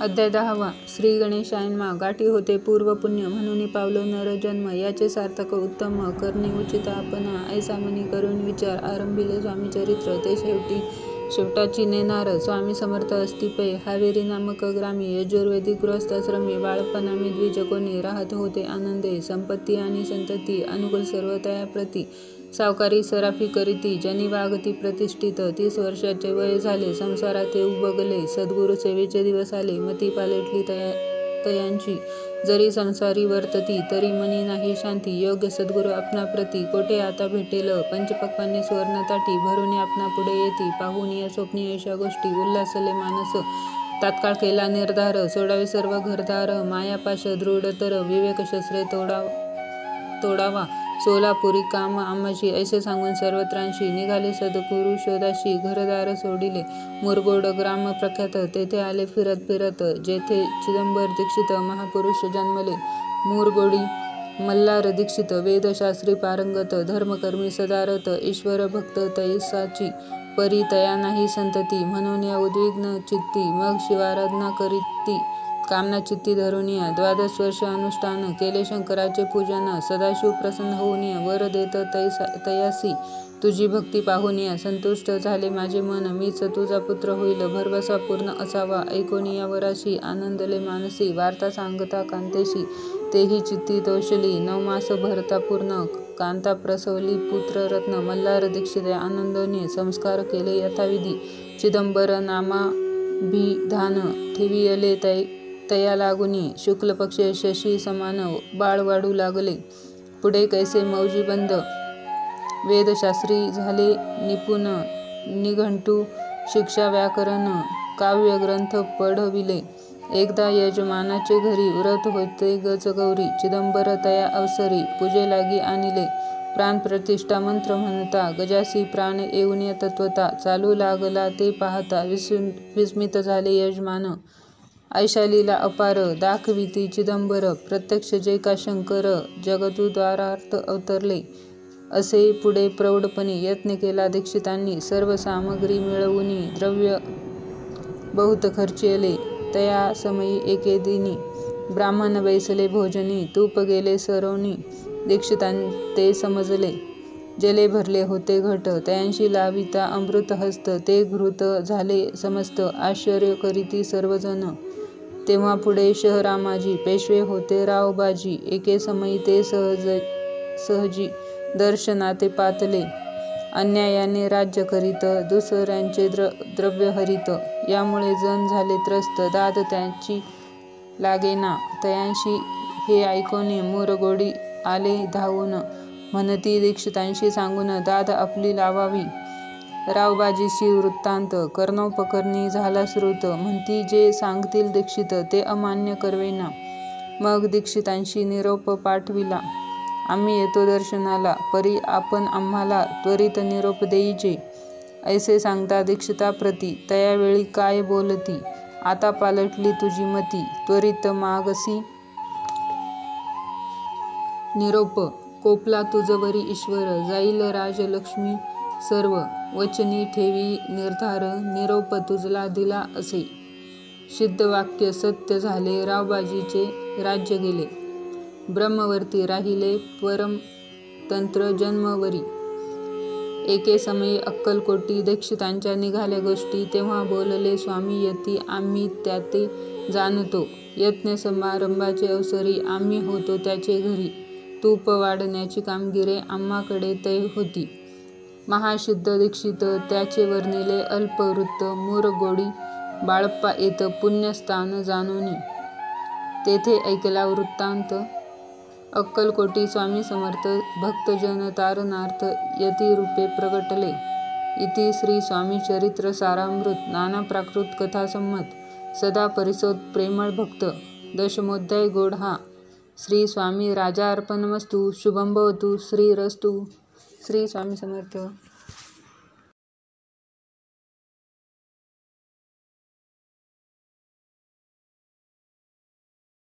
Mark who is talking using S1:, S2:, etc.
S1: अध्याय 10 श्री गणेशाय नमः. गाठी होते पूर्व पुण्य म्हणून पावलो नरजन्म, याचे सार्थक उत्तम करणे उचित आपणा. ऐसा मनी करून विचार आरंभिले स्वामी चरित्र, ते शेवटाची नेणार स्वामी समर्थ अस्तिपै. हावेरी नामक ग्रामी यजुर्वेदिक गृहस्थाश्रमी बाळपणामी द्विज कोणी राहत होते आनंदे. संपत्ती आणि संतती अनुकूल सर्व तया प्रती. सावकारी सराफी करीती जनी वागती प्रतिष्ठित. 30 वर्षाचे वय झाले संसारात ते उबगले. सद्गुरु सेवेचे दिवस आले मती पालटली तयांची. जरी संसारी वर्तती तरी मनी नाही शांती. योग्य सद्गुरु आपणा प्रती कोठे आता भेटेल. पंचपक्वान्ने सुवर्ण ताटी भरून आपणा पुढे येती. पाहून या स्वप्नी अशा गोष्टी उल्हासले मानस. तात्काळ केला निर्धार सोडावे सर्व घरदार. मायापाश दृढतर विवेक शस्त्रे तोडावा. सोलापुरी काम आम्हाशी ऐसे सांगून सर्वत्रांशी निघाले सद्गुरु शोधाशी. घरदार सोडिले मुरगोड ग्राम प्रख्यात. तेथे आले फिरत जेथे चिदंबर दीक्षित महापुरुष जन्मले. मुरगोडी मल्हार दीक्षित वेदशास्त्री पारंगत. धर्मकर्मी सदारत ईश्वर भक्त तैसाची. परी तया नाही संतती म्हणून या उद्विग्न चित्ती. मग शिवाराधना करीती कामना चित्ती धरून. 12 वर्ष अनुष्ठान केले शंकराचे पूजन. सदाशिव प्रसन्न होऊन वर देत तयासी. तुझी भक्ती पाहून संतुष्ट झाले माझे मन. मीच तुझा पुत्र होईल भरवसा पूर्ण असावा. ऐकून या वराशी आनंदले मानसी. वार्ता सांगता कांतेशी तेही चित्ती तोषली. 9 मास भरता पूर्ण कांता प्रसवली पुत्ररत्न. मल्हार दीक्षित आनंदने संस्कार केले यथाविधी. चिदंबर नामाभिधान ठेवियले तया लागुनी. शुक्ल पक्ष शशी समान बाळ वाढू लागले. पुढे कैसे मौजी बंद वेदशास्त्री झाले निपुण. निघंटू शिक्षा व्याकरण काव्यग्रंथ पढविले. एकदा यजमानाचे घरी व्रत होते गजगौरी. चिदंबर तया अवसरी पूजे लागी आणिले. प्राणप्रतिष्ठा मंत्र म्हणता गजासी प्राण येऊन तत्वता. चालू लागला ते पाहता विस्मित झाले यजमान. ऐशालीला अपार दाखविती चिदंबर. प्रत्यक्ष जे का शंकर जगदुद्धारार्थ अवतरले. असे पुढे प्रौढपणे यत्न केला दीक्षितांनी. सर्व सामग्री मिळवून द्रव्य बहुत खर्चिले. तया समयी एके दिनी ब्राह्मण बैसले भोजनी. तूप गेले सरवणी दीक्षितांते समजले. जले भरले होते घट तयांशी लाविता अमृत हस्त. ते घृत झाले समस्त आश्चर्य करीती सर्वजण. तेव्हा पुढे शहरामाजी पेशवे होते रावबाजी. एके समयी ते सहजी दर्शनाते पातले. अन्यायाने राज्य करीत दुसऱ्यांचे द्रव्य हरीत. यामुळे जण झाले त्रस्त दाद त्यांची लागेना तयांशी. हे ऐकून मुरगोडी आले धावून. म्हणती दीक्षितांशी सांगून दाद आपली लावावी. रावबाजीशी वृत्तांत कर्णोपकर्णी झाला श्रुत. म्हणती जे सांगतील दीक्षित ते अमान्य करवेना. मग दीक्षितांशी निरोप पाठविला. आम्ही येतो दर्शनाला. परी आपण आम्हाला त्वरित निरोप देईजे. ऐसे सांगता दीक्षिताप्रती तयावेळी काय बोलती. आता पालटली तुझी मती त्वरित मागसी निरोप. कोपला तुझवरी ईश्वर जाईल राजलक्ष्मी सर्व. वचनी ठेवी निर्धार निरोप तुझला दिला असे. सिद्धवाक्य सत्य झाले रावबाजीचे राज्य गेले. ब्रह्मवर्ती राहिले परमतंत्र जन्मवरी. एके समयी अक्कलकोटी दीक्षितांच्या निघाल्या गोष्टी. तेव्हा बोलले स्वामी यती आम्ही त्याते जाणतो. यज्ञ समारंभाचे अवसरी आम्ही होतो त्याचे घरी. तूप वाढण्याची कामगिरी आम्हाकडे तै होती. महासिद्ध दीक्षित त्याचे वर्णिले अल्पवृत्त. मुरगोडी बाळप्पा येत पुण्यस्थान जाणून. तेथे ऐकला वृत्तांत. अक्कलकोटी स्वामी समर्थ भक्तजन तारणार्थ यतिरूपे प्रगटले. इति श्री स्वामी चरित्र सारामृत. नाना प्राकृत कथा संमत. सदा परिसोत प्रेमळ भक्त. दशमोध्याय गोड. श्री स्वामी राजार्पणमस्तु. शुभं भवतु. श्रीरस्तु. श्री स्वामी समर्थ.